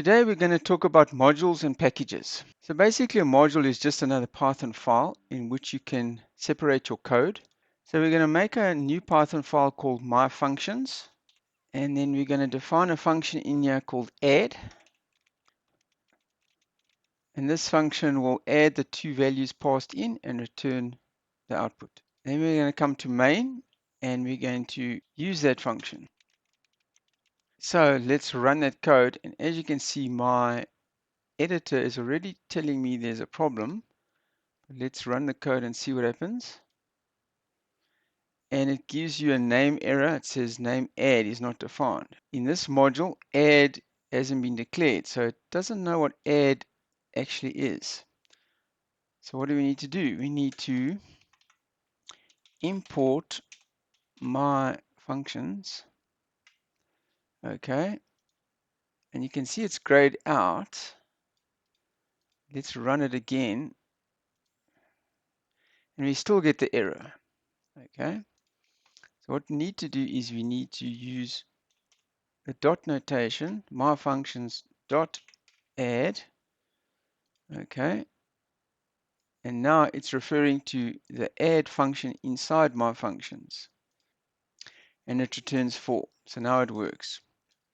Today we're going to talk about modules and packages. So basically a module is just another Python file in which you can separate your code. So we're going to make a new Python file called myfunctions, and then we're going to define a function in here called add, and this function will add the two values passed in and return the output. Then we're going to come to main and we're going to use that function. So let's run that code, and as you can see my editor is already telling me there's a problem. Let's run the code and see what happens. And it gives you a name error. It says name add is not defined. In this module, add hasn't been declared, so it doesn't know what add actually is. So what do we need to do? We need to import my functions. Okay. And you can see it's grayed out. Let's run it again. And we still get the error. Okay. So what we need to do is we need to use the dot notation, my functions dot add. Okay. And now it's referring to the add function inside my functions. And it returns 4. So now it works.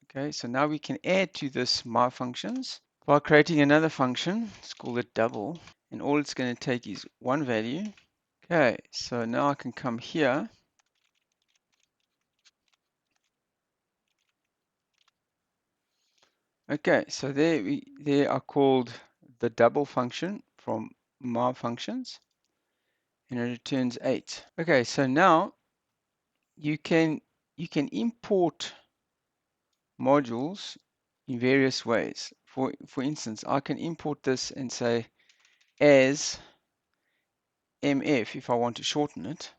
Okay, so now we can add to this my functions by creating another function. Let's call it double. And all it's going to take is one value. Okay, so now I can come here. Okay, so there are called the double function from my functions, and it returns 8. Okay, so now you can import modules in various ways. For instance, I can import this and say as mf if I want to shorten it,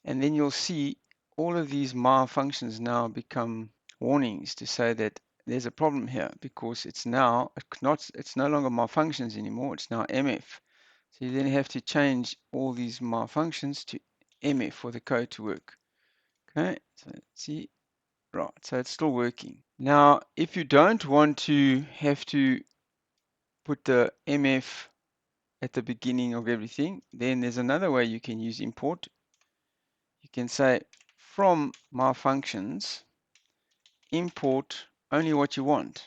and then you'll see all of these my functions now become warnings to say that there's a problem here because it's now it's no longer my functions anymore, it's now mf. So you then have to change all these my functions to mf for the code to work. Okay, so let's see. Right, so it's still working. Now, if you don't want to have to put the mf at the beginning of everything, then there's another way you can use import. You can say from my functions, import only what you want.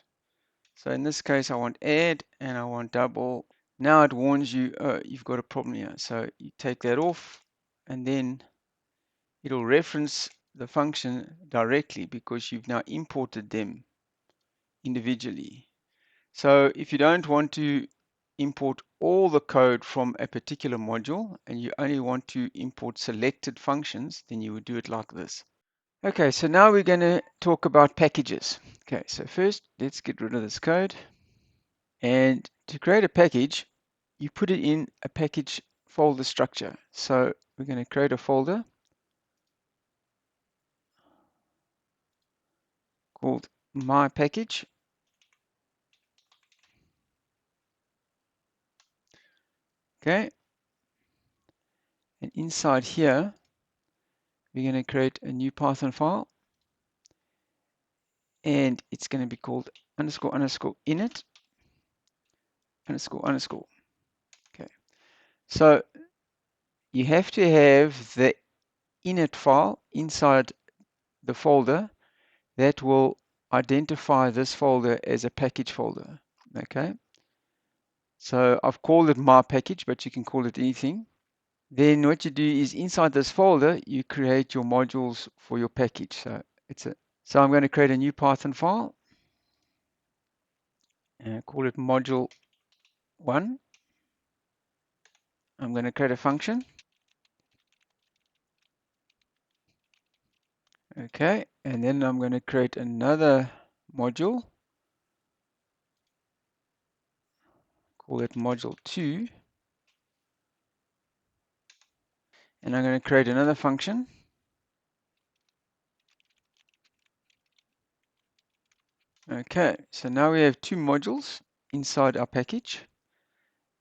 So in this case, I want add and I want double. Now it warns you, oh, you've got a problem here. So you take that off and then it'll reference the function directly because you've now imported them individually. So if you don't want to import all the code from a particular module and you only want to import selected functions, then you would do it like this. Okay, so now we're going to talk about packages. Okay, so first let's get rid of this code. And to create a package, you put it in a package folder structure. So we're going to create a folder called my package. Okay, and inside here, we're going to create a new Python file. And it's going to be called underscore underscore init underscore underscore. Okay, so you have to have the init file inside the folder that will identify this folder as a package folder. Okay, so I've called it my package, but you can call it anything. Then what you do is inside this folder, you create your modules for your package. So I'm going to create a new Python file and call it module 1. I'm going to create a function. Okay, and then I'm going to create another module, call it module 2, and I'm going to create another function. Okay, so now we have two modules inside our package.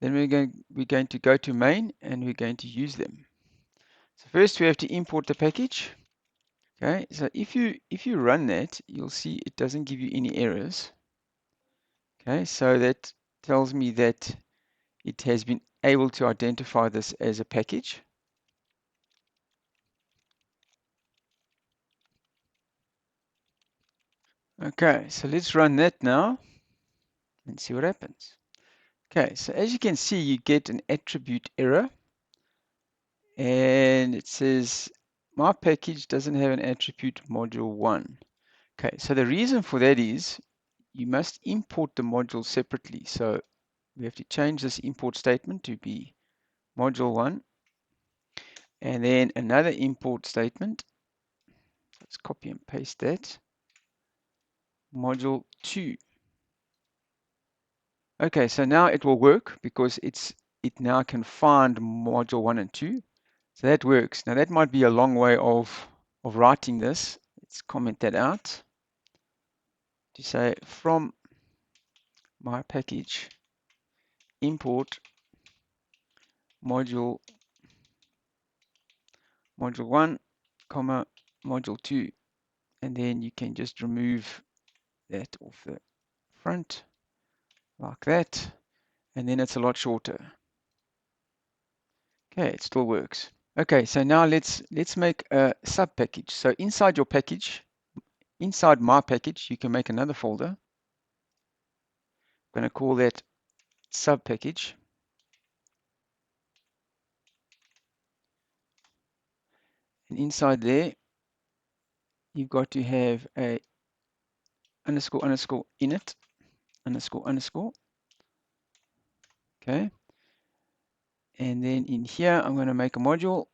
Then we're going to go to main and we're going to use them. So first we have to import the package. Okay, so if you run that, you'll see it doesn't give you any errors. Okay, so that tells me that it has been able to identify this as a package. Okay, so let's run that now and see what happens. Okay, so as you can see, you get an attribute error, and it says my package doesn't have an attribute module 1. Okay, so the reason for that is you must import the module separately. So we have to change this import statement to be module 1, and then another import statement. Let's copy and paste that. Module 2. Okay, so now it will work because it now can find module 1 and 2. So that works. Now that might be a long way of writing this. Let's comment that out to say from my package import module 1, comma module 2, and then you can just remove that off the front like that, and then it's a lot shorter. Okay, it still works. Okay, so now let's make a sub package. So inside your package, inside my package, you can make another folder. I'm going to call that sub package. And inside there, you've got to have a underscore underscore init underscore underscore. Okay. And then in here, I'm going to make a module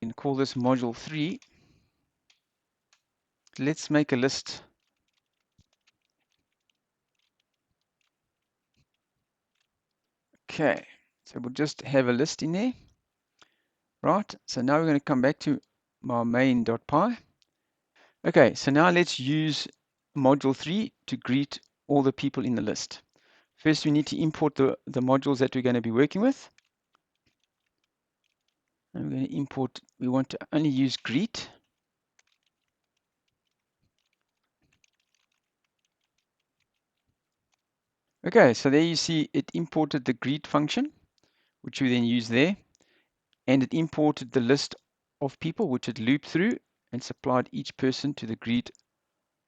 and call this module 3. Let's make a list. Okay. So we'll just have a list in there. Right. So now we're going to come back to my main.py. Okay. So now let's use module 3 to greet all the people in the list. First, we need to import the modules that we're going to be working with. And we're going to import, we want to only use greet. Okay, so there you see it imported the greet function, which we then use there, and it imported the list of people, which it looped through and supplied each person to the greet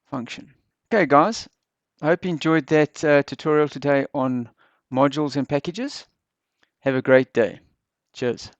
function. Okay, guys, I hope you enjoyed that tutorial today on modules and packages. Have a great day. Cheers.